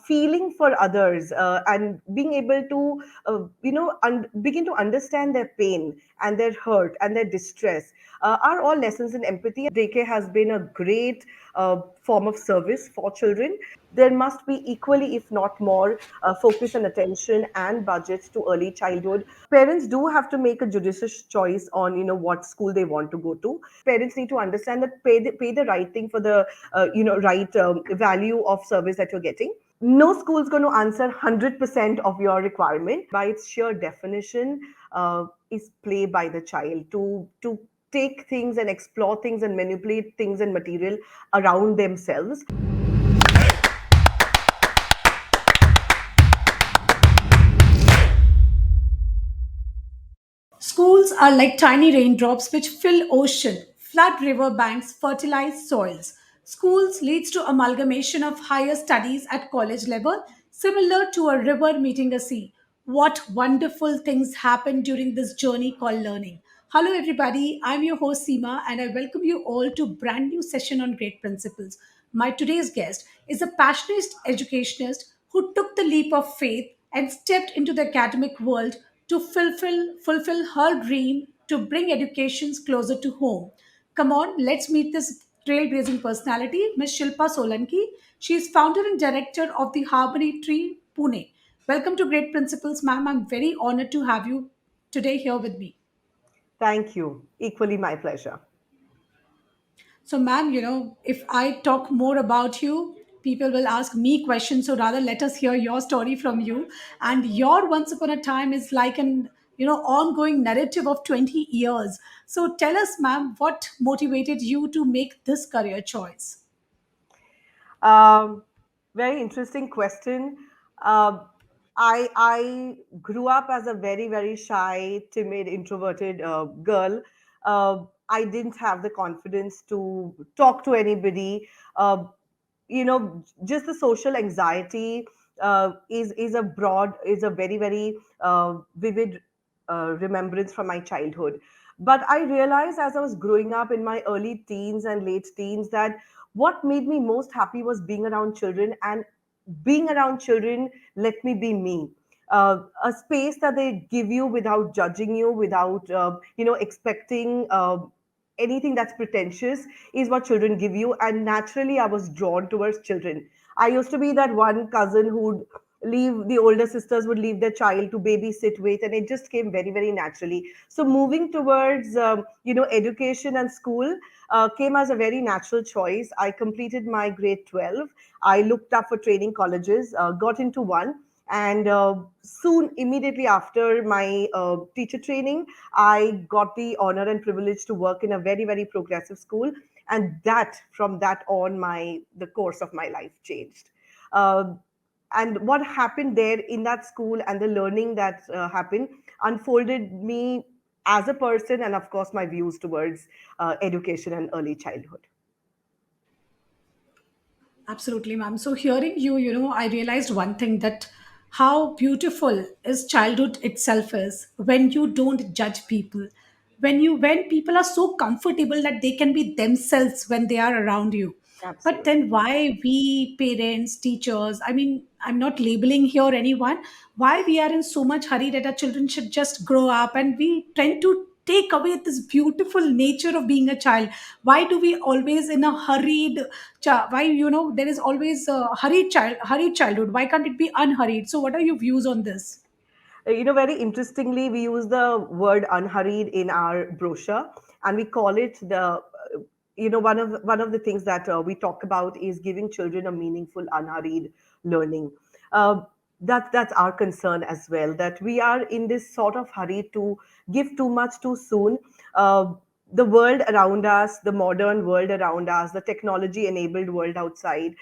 feeling for others, and being able to begin to understand their pain and their hurt and their distress are all lessons in empathy. Daycare has been a great form of service for children. There must be equally, if not more, focus and attention and budgets to early childhood. Parents do have to make a judicious choice on what school they want to go to. Parents need to understand that pay the right thing for the right value of service that you're getting. No school is going to answer 100% of your requirement. By its sheer definition, is play by the child to take things and explore things and manipulate things and material around themselves. Schools are like tiny raindrops which fill ocean, flood river banks, fertilize soils. Schools leads to amalgamation of higher studies at college level, similar to a river meeting a sea. What wonderful things happen during this journey called learning. Hello everybody, I'm your host Seema and I welcome you all to brand new session on great principles. My today's guest is a passionate educationist who took the leap of faith and stepped into the academic world to fulfill her dream to bring educations closer to home. Come on, let's meet this trailblazing personality, Ms. Shilpa Solanki. She is founder and director of the Harmony Tree, Pune. Welcome to Great Principles, ma'am. I'm very honored to have you today here with me. Thank you. Equally my pleasure. So, ma'am, if I talk more about you, people will ask me questions. So, rather, let us hear your story from you. And your once upon a time is like an ongoing narrative of 20 years. So, tell us, ma'am, what motivated you to make this career choice? Um, Very interesting question. Uh, I grew up as a very shy, timid, introverted girl. I didn't have the confidence to talk to anybody. Just the social anxiety is a very vivid remembrance from my childhood. But I realized as I was growing up in my early teens and late teens that what made me most happy was being around children, and being around children let me be me. A space that they give you without judging you, without expecting anything that's pretentious, is what children give you. And naturally I was drawn towards children. I used to be that one cousin who'd leave the older sisters would leave their child to babysit with, and it just came very naturally. So moving towards education and school came as a very natural choice. I completed my grade 12. I looked up for training colleges, got into one, and soon, immediately after my teacher training, I got the honor and privilege to work in a very progressive school. And that, from that on, the course of my life changed. Uh, and what happened there in that school and the learning that happened unfolded me as a person, and of course my views towards education and early childhood. Absolutely, ma'am. So hearing you, I realized one thing that how beautiful is childhood itself is when you don't judge people. When people are so comfortable that they can be themselves when they are around you. But Absolutely. then why we parents, teachers, I mean, I'm not labeling here anyone, why we are in so much hurry that our children should just grow up and we tend to take away this beautiful nature of being a child. Why do we always in a hurried why there is always a hurried childhood? Why can't it be unhurried? So what are your views on this? Very interestingly, we use the word unhurried in our brochure, and we call it one of the things that we talk about is giving children a meaningful, unhurried learning. Uh, that's our concern as well. That we are in this sort of hurry to give too much too soon. The world around us, the modern world around us, the technology enabled world outside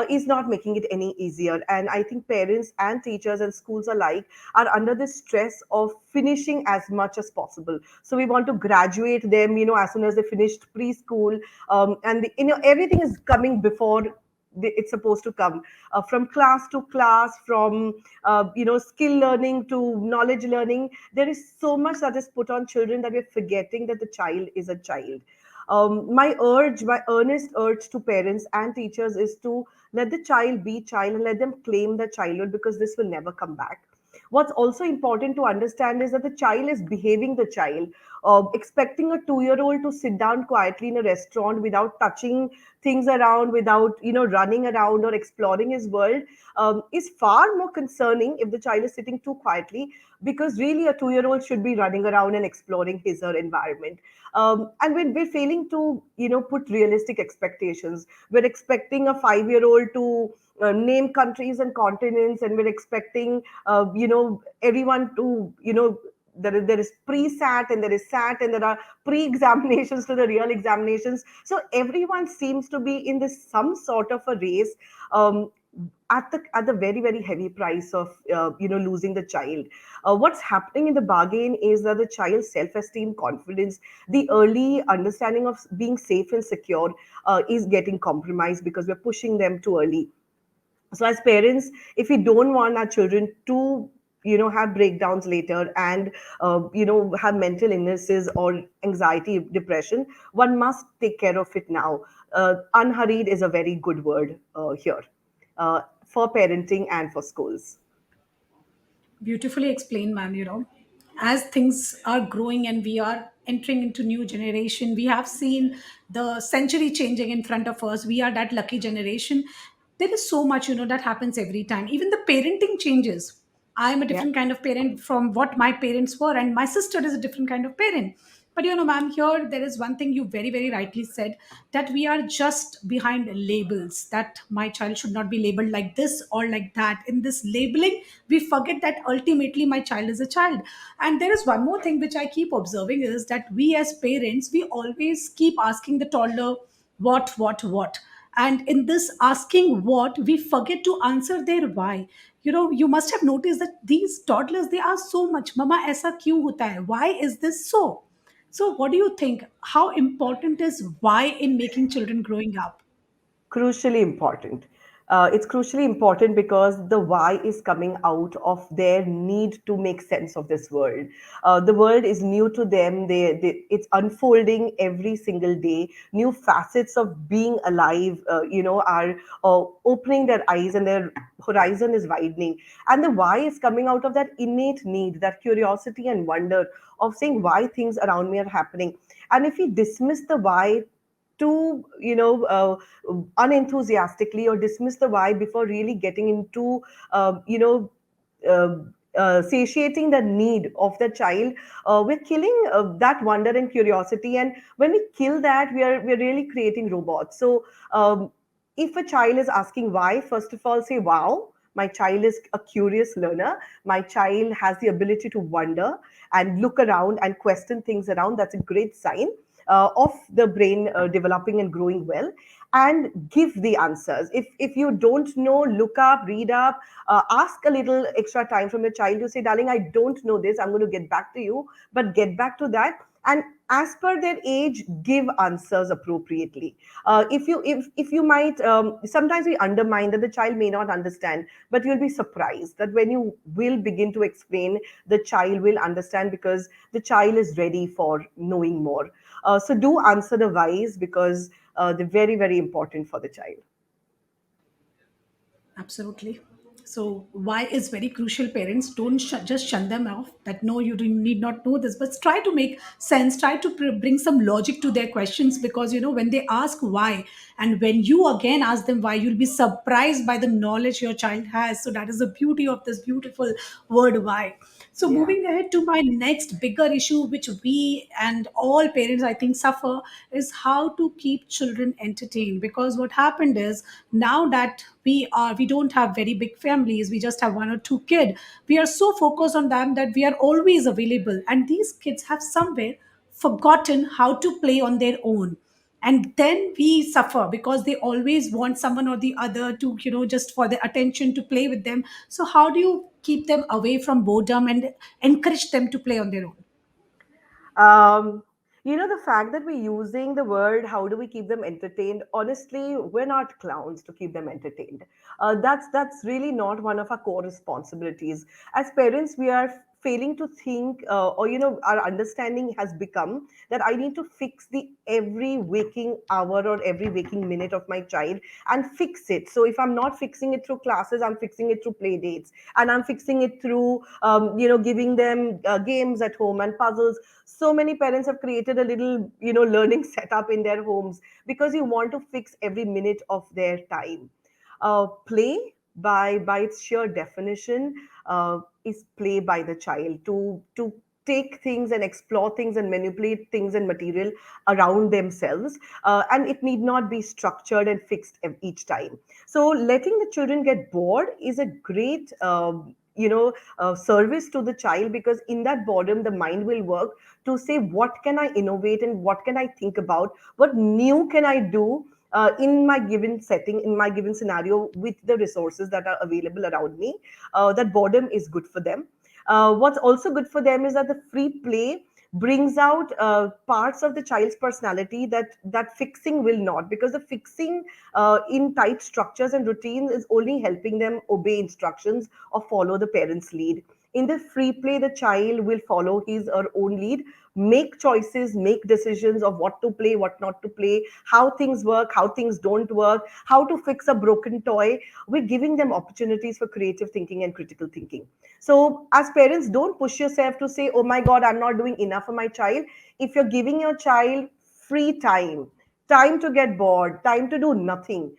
is not making it any easier. And I think parents and teachers and schools alike are under the stress of finishing as much as possible. So we want to graduate them, as soon as they finished preschool, and everything is coming before it's supposed to come, from class to class, from skill learning to knowledge learning. There is so much that is put on children that we're forgetting that the child is a child. My earnest urge to parents and teachers is to Let the child be child and let them claim their childhood, because this will never come back. What's also important to understand is that the child is behaving the child. Expecting a 2-year-old to sit down quietly in a restaurant without touching things around, without running around or exploring his world, is far more concerning if the child is sitting too quietly, because really a 2-year-old should be running around and exploring his or her environment. And when we're failing to put realistic expectations, we're expecting a 5-year-old to name countries and continents, and we're expecting everyone to there is pre-sat and there is sat and there are pre-examinations to the real examinations, so everyone seems to be in this some sort of a race, um, at the very very heavy price of losing the child. What's happening in the bargain is that the child's self-esteem, confidence, the early understanding of being safe and secure is getting compromised because we're pushing them too early. So as parents, if we don't want our children to have breakdowns later and have mental illnesses or anxiety, depression, one must take care of it now. Unhurried is a very good word here, for parenting and for schools. Beautifully explained, ma'am. As things are growing and we are entering into new generation, we have seen the century changing in front of us. We are that lucky generation. There is so much, that happens every time. Even the parenting changes. I am a Yeah. different kind of parent from what my parents were, and my sister is a different kind of parent. But ma'am, here there is one thing you very, very rightly said, that we are just behind labels, that my child should not be labeled like this or like that. In this labeling, we forget that ultimately my child is a child. And there is one more thing which I keep observing is that we as parents, we always keep asking the toddler, what? And in this asking what, we forget to answer their why. You must have noticed that these toddlers, they ask so much, mama aisa kyun hota hai, why is this so? So what do you think, how important is why in making children growing up? Crucially important. It's crucially important because the why is coming out of their need to make sense of this world. The world is new to them. It's unfolding every single day. New facets of being alive, are opening their eyes, and their horizon is widening. And the why is coming out of that innate need, that curiosity and wonder of saying why things around me are happening. And if we dismiss the why too unenthusiastically, or dismiss the why before really getting into uh, satiating the need of the child, we're killing that wonder and curiosity. And when we kill that, we're really creating robots. So if a child is asking why, first of all, say, wow, my child is a curious learner. My child has the ability to wonder and look around and question things around. That's a great sign of the brain developing and growing well. And give the answers. If you don't know, look up, read up, ask a little extra time from your child to say, darling, I don't know this, I'm going to get back to you, but get back to that. And as per their age, give answers appropriately. If you might, sometimes we undermine that the child may not understand, but you'll be surprised that when you will begin to explain, the child will understand, because the child is ready for knowing more. So do answer the whys, because they're very very important for the child. Absolutely. So, why is very crucial. Parents don't just shun them off, that no, you need not know this, but try to make sense, try to bring some logic to their questions, because when they ask why, and when you again ask them why, you'll be surprised by the knowledge your child has. So, that is the beauty of this beautiful word why. So, Yeah. moving ahead to my next bigger issue, which we and all parents I think suffer, is how to keep children entertained. Because what happened is, now that we don't have very big families, we just have one or two kid, we are so focused on them that we are always available, and these kids have somewhere forgotten how to play on their own. And then we suffer because they always want someone or the other to just for their attention to play with them. So how do you keep them away from boredom and encourage them to play on their own? Um, the fact that we're using the word, how do we keep them entertained? Honestly, we're not clowns to keep them entertained. That's really not one of our core responsibilities. As parents, we are failing to think, or our understanding has become that I need to fix the every waking hour or every waking minute of my child and fix it. So if I'm not fixing it through classes, I'm fixing it through play dates, and I'm fixing it through giving them games at home and puzzles. So many parents have created a little learning setup in their homes because you want to fix every minute of their time. Play, by its sheer definition, is play by the child to take things and explore things and manipulate things and material around themselves, and it need not be structured and fixed each time. So letting the children get bored is a great service to the child, because in that boredom the mind will work to say, what can I innovate and what can I think about, what new can I do in my given setting, in my given scenario, with the resources that are available around me. That boredom is good for them. What's also good for them is that the free play brings out parts of the child's personality that fixing will not, because the fixing in tight structures and routines is only helping them obey instructions or follow the parent's lead. In the free play, the child will follow his or own lead, make choices, make decisions of what to play, what not to play, how things work, how things don't work, how to fix a broken toy. We're giving them opportunities for creative thinking and critical thinking. So, as parents, don't push yourself to say, oh my God, I'm not doing enough for my child. If you're giving your child free time, time to get bored, time to do nothing,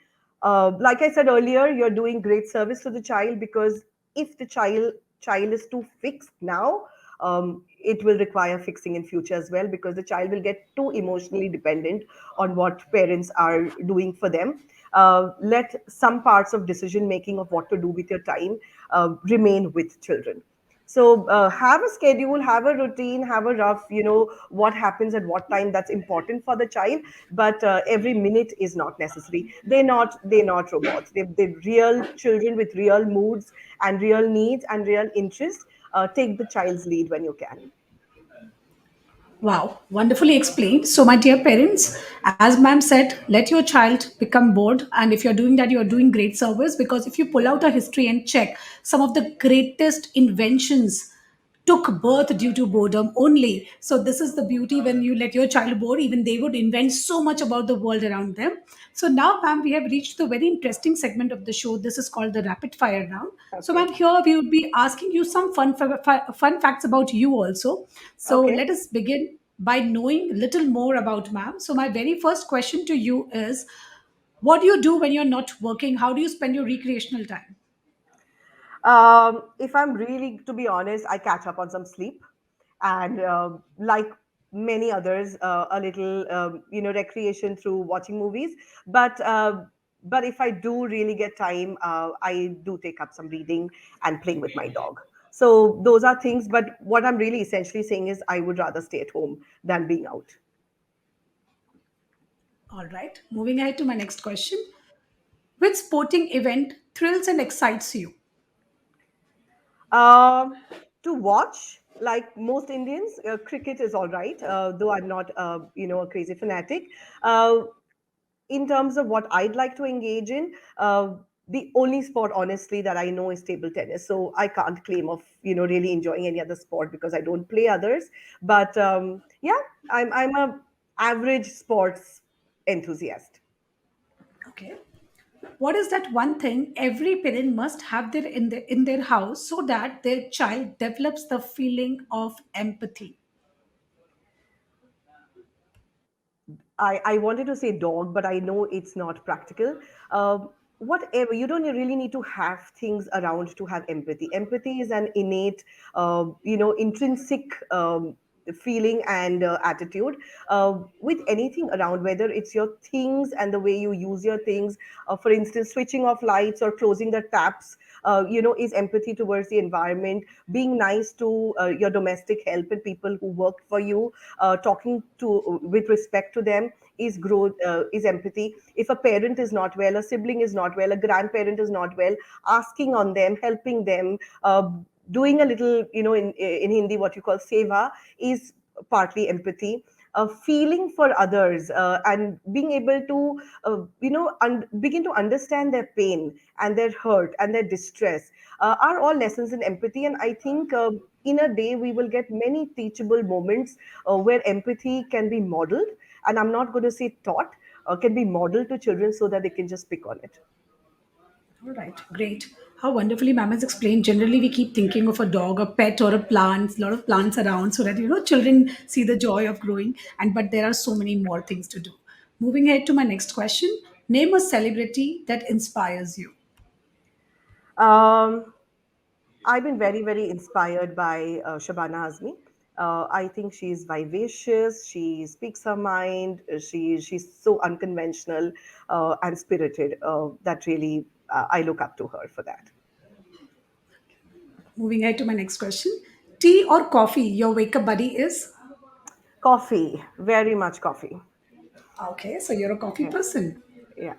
like I said earlier, you're doing great service to the child, because if the child is too fixed now, it will require fixing in future as well, because the child will get too emotionally dependent on what parents are doing for them. Let some parts of decision making of what to do with your time remain with children. So have a schedule, have a routine, have a rough, what happens at what time. That's important for the child, but every minute is not necessary. They're not robots. They're real children with real moods and real needs and real interests. Take the child's lead when you can. Wow, wonderfully explained. So, my dear parents, as ma'am said, let your child become bored. And if you're doing that, you're doing great service, because if you pull out a history and check, some of the greatest inventions took birth due to boredom only. So, this is the beauty. When you let your child bored, even they would invent so much about the world around them. So, now, ma'am, we have reached the very interesting segment of the show. This is called the rapid fire round. So, Okay. ma'am, here we would be asking you some fun facts about you also. So Okay. let us begin by knowing a little more about ma'am. So my very first question to you is, what do you do when you're not working? How do you spend your recreational time? If I'm really, to be honest, I catch up on some sleep, and like many others, a little, recreation through watching movies. But if I do really get time, I do take up some reading and playing with my dog. So those are things. But what I'm really essentially saying is, I would rather stay at home than being out. All right. Moving ahead to my next question. Which sporting event thrills and excites you? Um, to watch, like most Indians, cricket is all right, though I'm not, a crazy fanatic. Uh, in terms of what I'd like to engage in, the only sport, honestly, that I know is table tennis. So I can't claim of, really enjoying any other sport because I don't play others. But yeah, I'm a average sports enthusiast. Okay. What is that one thing every parent must have in their house so that their child develops the feeling of empathy? I wanted to say dog, but I know it's not practical. Whatever, you don't really need to have things around to have empathy. Empathy is an innate, intrinsic feeling and attitude with anything around, whether it's your things and the way you use your things. For instance, switching off lights or closing the taps. Is empathy towards the environment, being nice to your domestic help and people who work for you, talking to with respect to them is growth, is empathy. If a parent is not well, a sibling is not well, a grandparent is not well, asking on them, helping them, doing a little, in Hindi what you call seva is partly empathy. feeling for others, and being able to begin to understand their pain and their hurt and their distress are all lessons in empathy. And I think in a day we will get many teachable moments where empathy can be modeled, and I'm not going to say taught, can be modeled to children so that they can just pick on it. All right, great. How wonderfully ma'am has explained. Generally, we keep thinking of a dog, a pet, or a plant, a lot of plants around, so that children see the joy of growing. And but there are so many more things to do. Moving ahead to my next question: name a celebrity that inspires you. um, I've been very, very inspired by Shabana Azmi. I think she's vivacious. She speaks her mind. She's so unconventional and spirited. That really I look up to her for that. Moving ahead to my next question: tea or coffee? Your wake up buddy is. Coffee, very much coffee. Okay, so you're a coffee Yeah, person. yeah.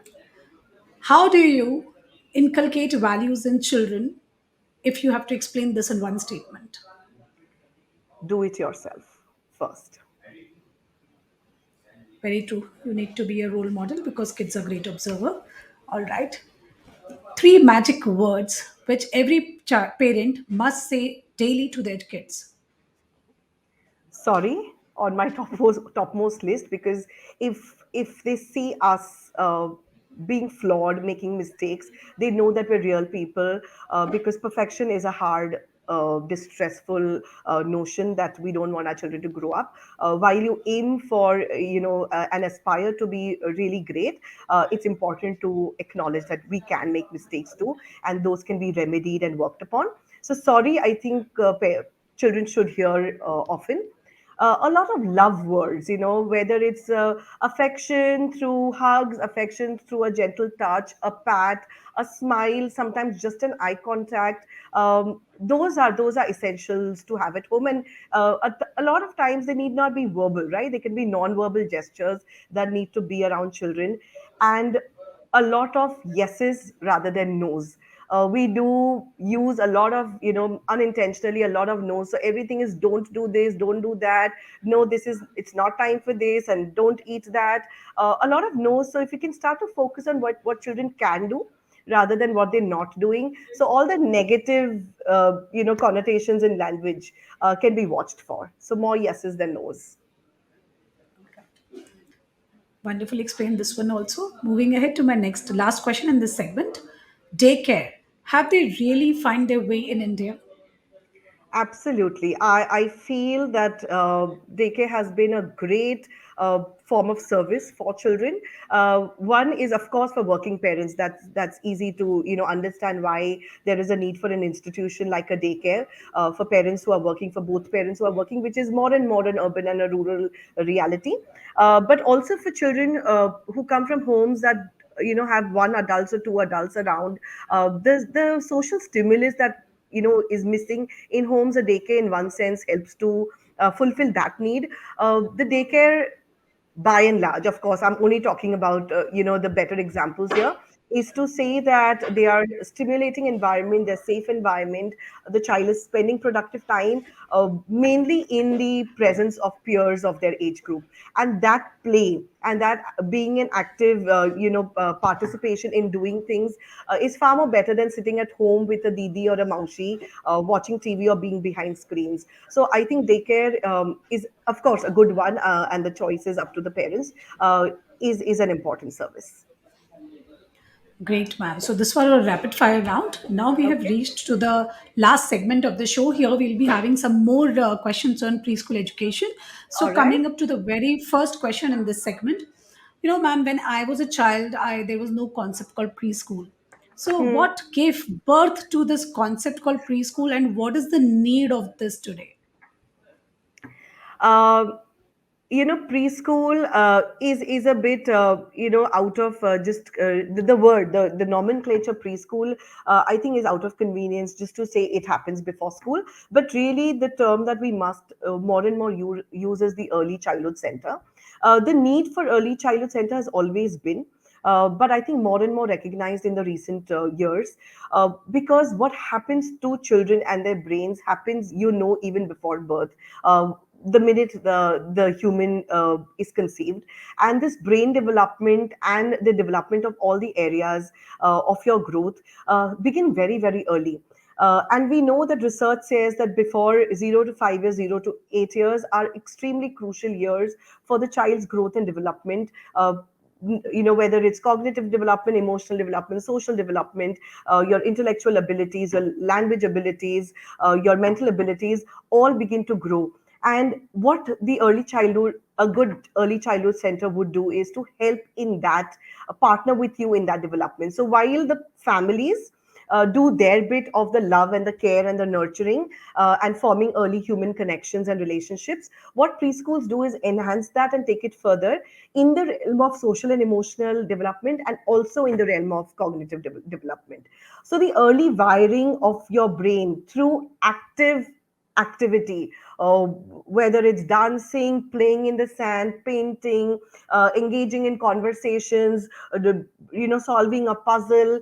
How do you inculcate values in children if you have to explain this in one statement? Do it yourself first. Very true. You need to be a role model because kids are great observer. All right. Three magic words which every parent must say daily to their kids. Sorry, on my topmost list, because if they see us being flawed, making mistakes, they know that we're real people, because perfection is a hard, distressful notion that we don't want our children to grow up. While you aim for and aspire to be really great, it's important to acknowledge that we can make mistakes too, and those can be remedied and worked upon. So sorry, I think children should hear often a lot of love words, whether it's affection through hugs, affection through a gentle touch, a pat, a smile, sometimes just an eye contact. Those are essentials to have at home, and a lot of times they need not be verbal, right? They can be non-verbal gestures that need to be around children, and a lot of yeses rather than nos. We do use a lot of, unintentionally, a lot of no's. So everything is don't do this, don't do that. No, it's not time for this, and don't eat that. A lot of no's. So if you can start to focus on what children can do rather than what they're not doing. So all the negative, connotations in language can be watched for. So more yeses than no's. Wonderfully explained this one also. Moving ahead to my next last question in this segment. Daycare. Have they really find their way in India? Absolutely. I feel that daycare has been a great form of service for children. One is, of course, for working parents. That's easy to understand why there is a need for an institution like a daycare for parents who are working, for both parents who are working, which is more and more an urban and a rural reality. But also for children who come from homes that have one adult or two adults around. The social stimulus that is missing in homes, a daycare in one sense helps to fulfill that need. The daycare, by and large, of course, I'm only talking about the better examples here, is to say that they are stimulating environment, they're safe environment. The child is spending productive time, mainly in the presence of peers of their age group, and that play and that being an active participation in doing things is far more better than sitting at home with a didi or a maushi watching TV or being behind screens. So I think daycare is, of course, a good one, and the choice is up to the parents. Is an important service. Great, ma'am. So this was a rapid fire round. Now we have Okay. reached to the last segment of the show. Here we'll be having some more questions on preschool education. So All right. coming up to the very first question in this segment, ma'am, when I was a child, I there was no concept called preschool. So Hmm. what gave birth to this concept called preschool, and what is the need of this today? Um, Preschool is a bit out of just the word, the nomenclature preschool. I think is out of convenience just to say it happens before school, but really the term that we must more and more use is the early childhood center. The need for early childhood center has always been, but I think more and more recognized in the recent years, because what happens to children and their brains happens, even before birth. the minute the human is conceived. And this brain development and the development of all the areas of your growth begin very, very early. And we know that research says that before 0 to 5 years, 0 to 8 years are extremely crucial years for the child's growth and development. Whether it's cognitive development, emotional development, social development, your intellectual abilities, your language abilities, your mental abilities all begin to grow. And what the early childhood, a good early childhood center would do is to help in that, partner with you in that development. So while the families do their bit of the love and the care and the nurturing and forming early human connections and relationships, what preschools do is enhance that and take it further in the realm of social and emotional development, and also in the realm of cognitive development. So the early wiring of your brain through active activity, whether it's dancing, playing in the sand, painting, engaging in conversations, solving a puzzle,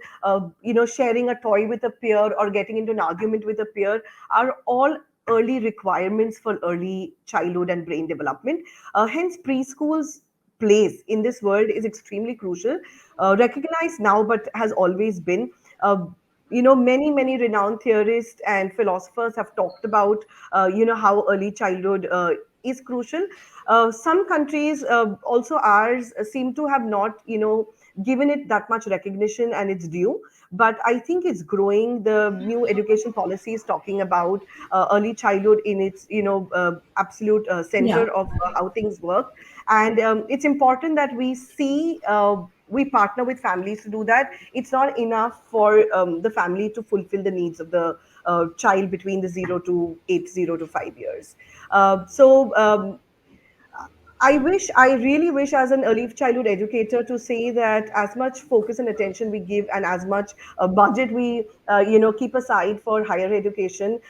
sharing a toy with a peer, or getting into an argument with a peer, are all early requirements for early childhood and brain development. Hence, preschool's place in this world is extremely crucial, recognized now, but has always been. Uh, many renowned theorists and philosophers have talked about, how early childhood is crucial. Some countries, also ours, seem to have not, given it that much recognition and its due. But I think it's growing. The new education policy is talking about early childhood in its, absolute Yeah. center of how things work. And it's important that we see, we partner with families to do that. It's not enough for the family to fulfill the needs of the child between the 0 to 8, 0 to 5 years. I really wish, as an early childhood educator, to say that as much focus and attention we give, and as much budget we, keep aside for higher education,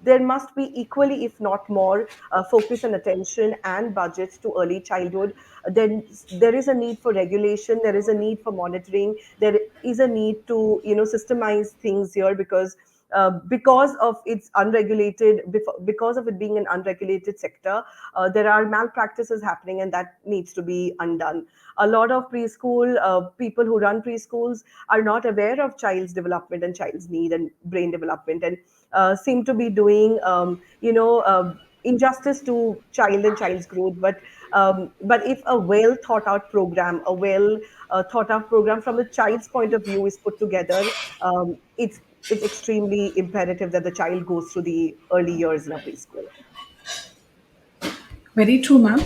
there must be equally, if not more, focus and attention and budgets to early childhood. Then there is a need for regulation. There is a need for monitoring. There is a need to, systemize things here, because of its unregulated, because of it being an unregulated sector, there are malpractices happening, and that needs to be undone. A lot of preschool people who run preschools are not aware of child's development and child's need and brain development, and seem to be doing, injustice to child and child's growth. But if a well thought out program, a well thought out program from the child's point of view is put together, it's extremely imperative that the child goes through the early years in a preschool. Very true, ma'am.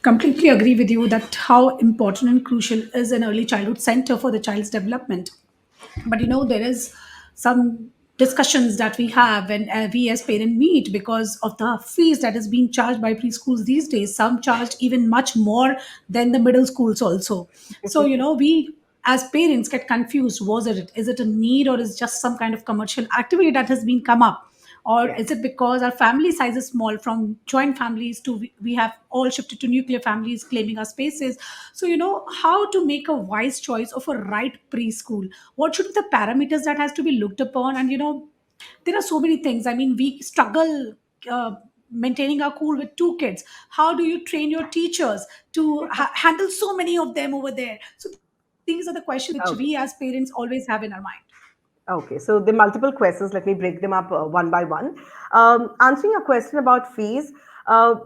Completely agree with you that how important and crucial is an early childhood center for the child's development. But there is some discussions that we have when we as parents meet because of the fees that is being charged by preschools these days. Some charged even much more than the middle schools also. So we as parents get confused. Was it is it a need, or is just some kind of commercial activity that has been come up? Or Yeah. is it because our family size is small, from joint families to we have all shifted to nuclear families claiming our spaces? So how to make a wise choice of a right preschool? What should be the parameters that has to be looked upon? And there are so many things. I mean, we struggle maintaining our cool with two kids. How do you train your teachers to handle so many of them over there? So these are the questions which we as Okay. parents always have in our mind. Okay, so the multiple questions, let me break them up one by one. Answering a question about fees,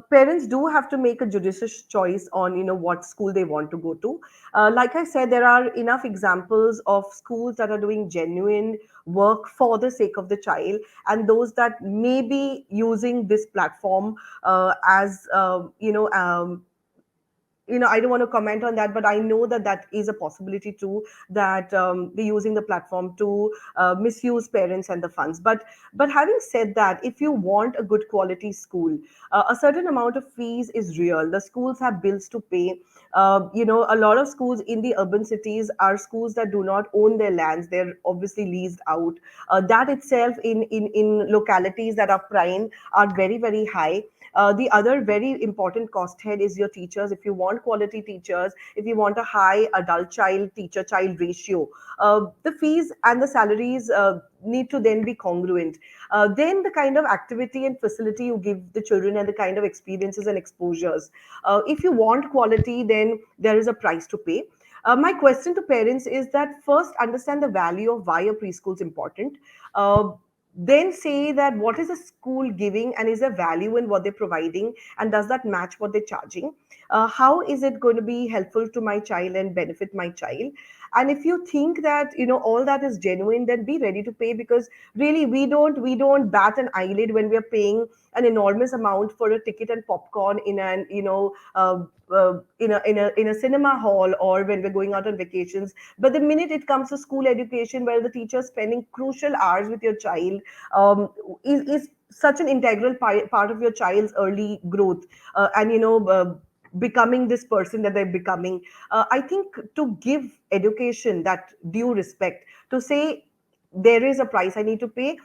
parents do have to make a judicious choice on, what school they want to go to. Like I said, there are enough examples of schools that are doing genuine work for the sake of the child, and those that may be using this platform as, I don't want to comment on that, but I know that that is a possibility too, that they're using the platform to misuse parents and the funds. But having said that, if you want a good quality school, a certain amount of fees is real. The schools have bills to pay. A lot of schools in the urban cities are schools that do not own their lands. They're obviously leased out. That itself, in localities that are prime, are very, very high. The other very important cost head is your teachers. If you want quality teachers, if you want a high adult child teacher child ratio, the fees and the salaries need to then be congruent. Then the kind of activity and facility you give the children and the kind of experiences and exposures. If you want quality, then there is a price to pay. My question to parents is that first understand the value of why a preschool is important. Uh, then say that what is a school giving and is there value in what they're providing and does that match what they're charging. How is it going to be helpful to my child and benefit my child? And if you think that all that is genuine, then be ready to pay, because really we don't bat an eyelid when we are paying an enormous amount for a ticket and popcorn in an in a cinema hall, or when we're going out on vacations. But the minute it comes to school education, where the teacher is spending crucial hours with your child, is such an integral part of your child's early growth, and becoming this person that they're becoming. I think to give education that due respect, to say there is a price I need to pay.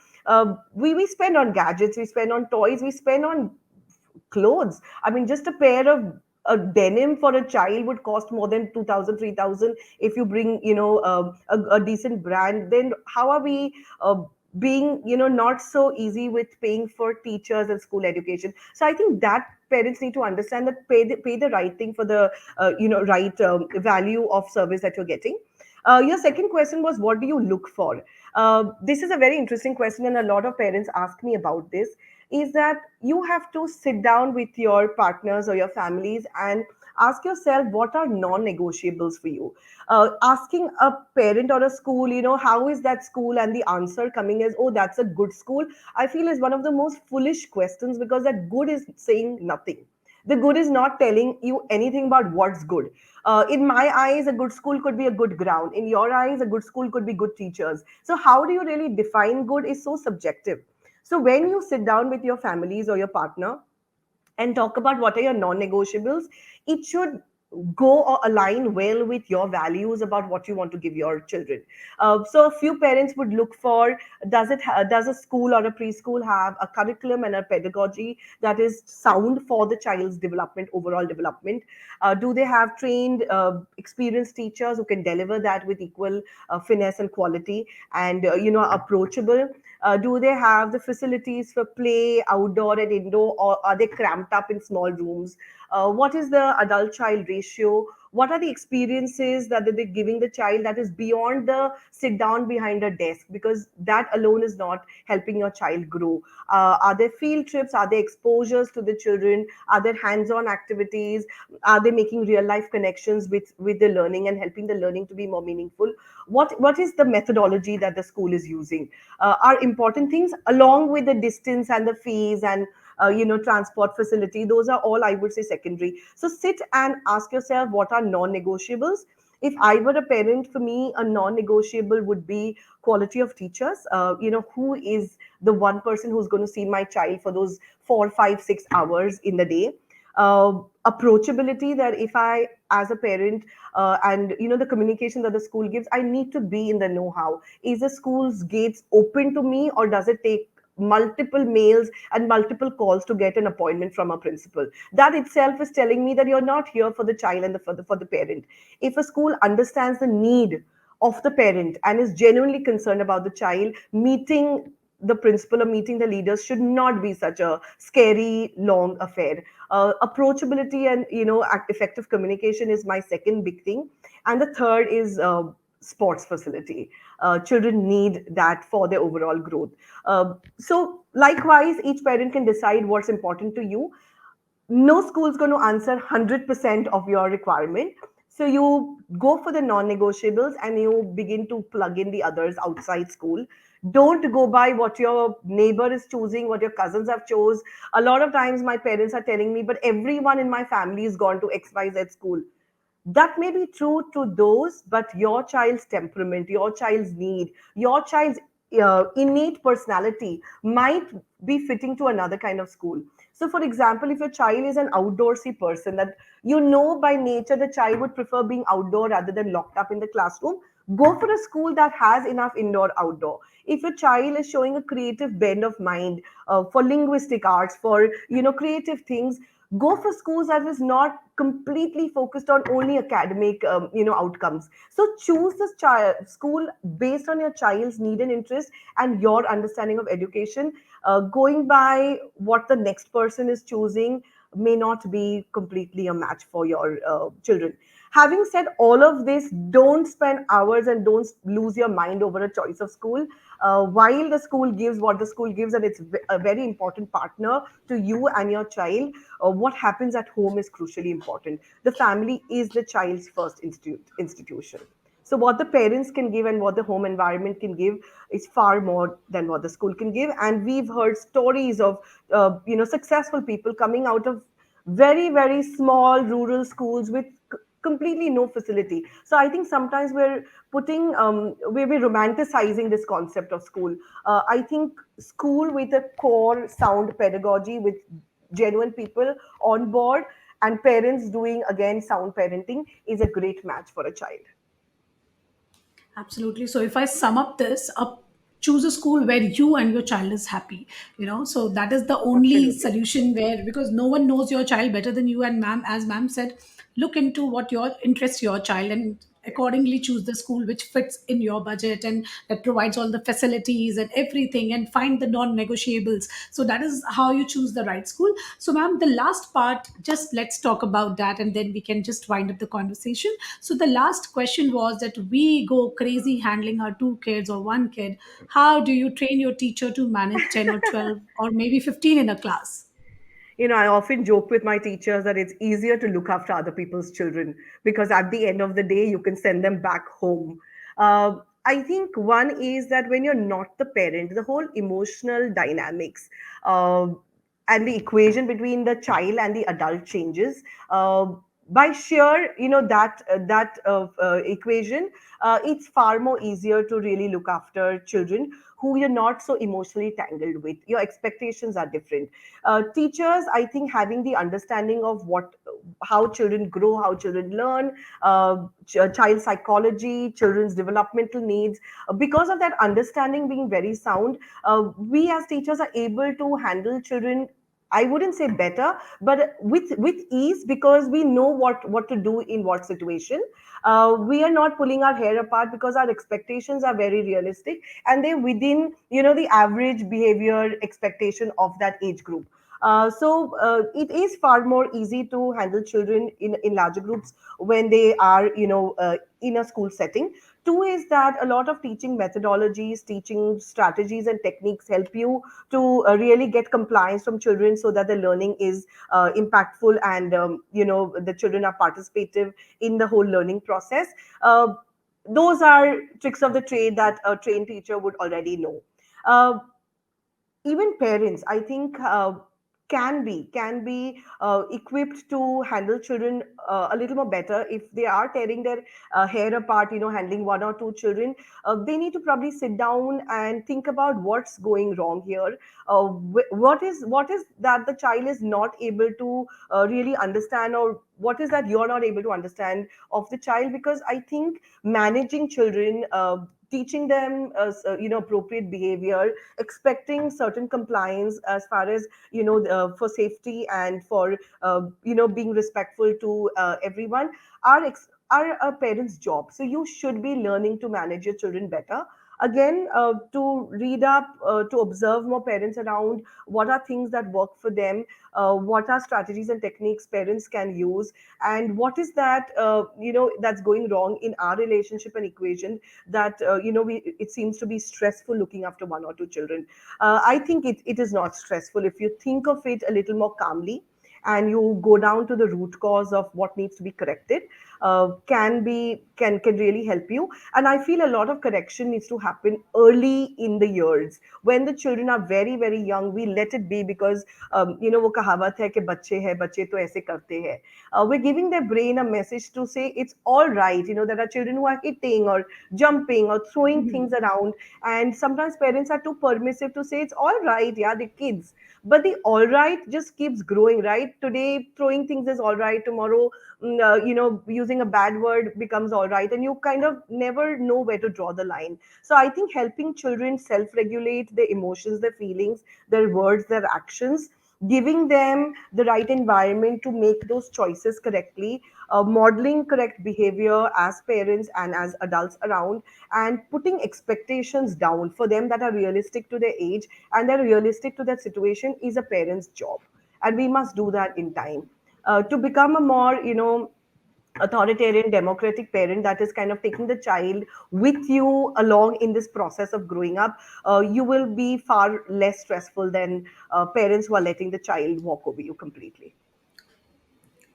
We spend on gadgets, we spend on toys, we spend on clothes. I mean, just a pair of a denim for a child would cost more than 2,000, 3,000. If you bring a decent brand, then how are we being not so easy with paying for teachers and school education? So I think that parents need to understand that pay the right thing for the right value of service that you're getting. Your second question was, what do you look for? This is a very interesting question, and a lot of parents ask me about this. Is that you have to sit down with your partners or your families and ask yourself what are non-negotiables for you. Asking a parent or a school, how is that school, and the answer coming as, oh, that's a good school, I feel is one of the most foolish questions, because that good is saying nothing. The good is not telling you anything about what's good. In my eyes, a good school could be a good ground. In your eyes, a good school could be good teachers. So how do you really define good is so subjective. So when you sit down with your families or your partner and talk about what are your non-negotiables, it should go or align well with your values about what you want to give your children. So a few parents would look for, does a school or a preschool have a curriculum and a pedagogy that is sound for the child's development, overall development? Do they have trained experienced teachers who can deliver that with equal finesse and quality, and approachable? Do they have the facilities for play, outdoor and indoor, or are they cramped up in small rooms? What is the adult child ratio? What are the experiences that they're giving the child that is beyond the sit down behind a desk? Because that alone is not helping your child grow. Are there field trips? Are there exposures to the children? Are there hands on activities? Are they making real life connections with the learning and helping the learning to be more meaningful? What is the methodology that the school is using? Are important things, along with the distance and the fees and transport facility. Those are all, I would say, secondary. So sit and ask yourself what are non-negotiables. If I were a parent, for me a non-negotiable would be quality of teachers. Who is the one person who's going to see my child for those 4, 5, 6 hours in the day? Approachability, that if I, as a parent, and the communication that the school gives, I need to be in the know-how. Is the school's gates open to me, or does it take multiple mails and multiple calls to get an appointment from a principal? That itself is telling me that you're not here for the child and for the parent. If a school understands the need of the parent and is genuinely concerned about the child, meeting the principal or meeting the leaders should not be such a scary long affair. Approachability and effective communication is my second big thing, and the third is sports facility. Children need that for their overall growth. So likewise, each parent can decide what's important to you. No school's going to answer 100% of your requirement. So you go for the non-negotiables and you begin to plug in the others outside school. Don't go by what your neighbor is choosing, what your cousins have chose. A lot of times my parents are telling me, but everyone in my family has gone to XYZ school. That may be true to those, but your child's temperament, your child's need, your child's innate personality might be fitting to another kind of school. So for example, if your child is an outdoorsy person, that by nature the child would prefer being outdoor rather than locked up in the classroom, Go for a school that has enough indoor outdoor. If your child is showing a creative bend of mind, for linguistic arts, for creative things, go for schools that is not completely focused on only academic outcomes. So choose this school based on your child's need and interest and your understanding of education. Going by what the next person is choosing may not be completely a match for your children. Having said all of this, don't spend hours and don't lose your mind over a choice of school. While the school gives what the school gives, and it's a very important partner to you and your child, what happens at home is crucially important. The family is the child's first institution. So what the parents can give and what the home environment can give is far more than what the school can give. And we've heard stories of successful people coming out of very small rural schools with completely no facility. So I think sometimes we're putting we're romanticizing this concept of school. I think school with a core sound pedagogy with genuine people on board and parents doing again sound parenting is a great match for a child. Absolutely. So if I sum up this up, choose a school where you and your child is happy. So that is the only Absolutely. solution, where because no one knows your child better than you. And ma'am, as ma'am said, look into what your interests your child, and accordingly choose the school which fits in your budget and that provides all the facilities and everything, and find the non-negotiables. So that is how you choose the right school. So ma'am, the last part, just let's talk about that, and then we can just wind up the conversation. So the last question was that we go crazy handling our two kids or one kid. How do you train your teacher to manage 10 or 12 or maybe 15 in a class? I often joke with my teachers that it's easier to look after other people's children because at the end of the day, you can send them back home. I think one is that when you're not the parent, the whole emotional dynamics uh, and the equation between the child and the adult changes. By sheer, that equation, it's far more easier to really look after children who you're not so emotionally tangled with. Your expectations are different. Teachers, I think, having the understanding of how children grow, how children learn, child psychology, children's developmental needs, because of that understanding being very sound, we as teachers are able to handle children, I wouldn't say better, but with ease, because we know what to do in what situation. We are not pulling our hair apart because our expectations are very realistic and they're within the average behavior expectation of that age group. So it is far more easy to handle children in larger groups when they are in a school setting. Two is that a lot of teaching methodologies, teaching strategies and techniques help you to really get compliance from children so that the learning is impactful and the children are participative in the whole learning process. Those are tricks of the trade that a trained teacher would already know. Uh, Even parents, I think, can be equipped to handle children a little more better. If they are tearing their hair apart, handling one or two children, they need to probably sit down and think about what's going wrong here. What is that the child is not able to really understand, or what is that you're not able to understand of the child? Because I think managing children, teaching them appropriate behavior, expecting certain compliance as far as for safety and for being respectful to everyone, are a parent's job. So you should be learning to manage your children better. Again, to read up, to observe more parents around, what are things that work for them, what are strategies and techniques parents can use, and what is that that's going wrong in our relationship and equation, that it seems to be stressful looking after one or two children. I think it is not stressful if you think of it a little more calmly and you go down to the root cause of what needs to be corrected. Can really help you. And I feel a lot of correction needs to happen early in the years when the children are very young. We let it be because वो कहावत है कि बच्चे हैं, बच्चे तो ऐसे करते हैं. We're giving their brain a message to say it's all right. There are children who are hitting or jumping or throwing things around, and sometimes parents are too permissive to say it's all right, yeah, they're kids. But the all right just keeps growing, right? Today throwing things is all right, tomorrow using using a bad word becomes all right, and you kind of never know where to draw the line. So I think helping children self regulate their emotions, their feelings, their words, their actions, giving them the right environment to make those choices correctly, modeling correct behavior as parents and as adults around, and putting expectations down for them that are realistic to their age and they're realistic to that situation is a parent's job. And we must do that in time. To become a more, authoritarian democratic parent that is kind of taking the child with you along in this process of growing up, you will be far less stressful than parents who are letting the child walk over you completely.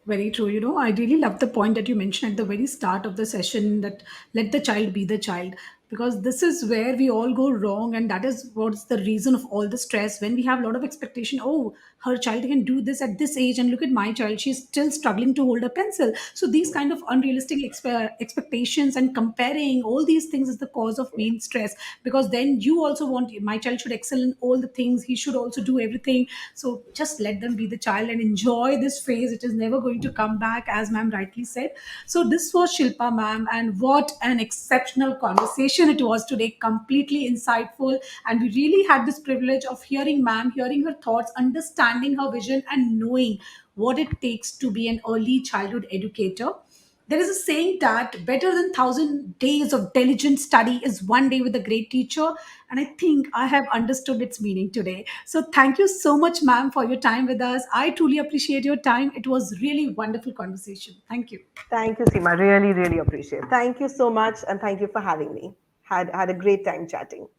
Very true. I really love the point that you mentioned at the very start of the session, that let the child be the child, because this is where we all go wrong. And that is what's the reason of all the stress when we have a lot of expectation. Oh, her child can do this at this age. And look at my child, she's still struggling to hold a pencil. So these kind of unrealistic expectations and comparing all these things is the cause of main stress, because then you also want my child should excel in all the things, he should also do everything. So just let them be the child and enjoy this phase. It is never going to come back, as ma'am rightly said. So this was Shilpa ma'am, and what an exceptional conversation it was today, completely insightful. And we really had this privilege of hearing ma'am, hearing her thoughts, understanding her vision, and knowing what it takes to be an early childhood educator. There is a saying that better than 1,000 days of diligent study is one day with a great teacher. And I think I have understood its meaning today. So thank you so much, ma'am, for your time with us. I truly appreciate your time. It was really wonderful conversation. Thank you. Thank you, Seema. Really, really appreciate it. Thank you so much, and thank you for having me. Had a great time chatting.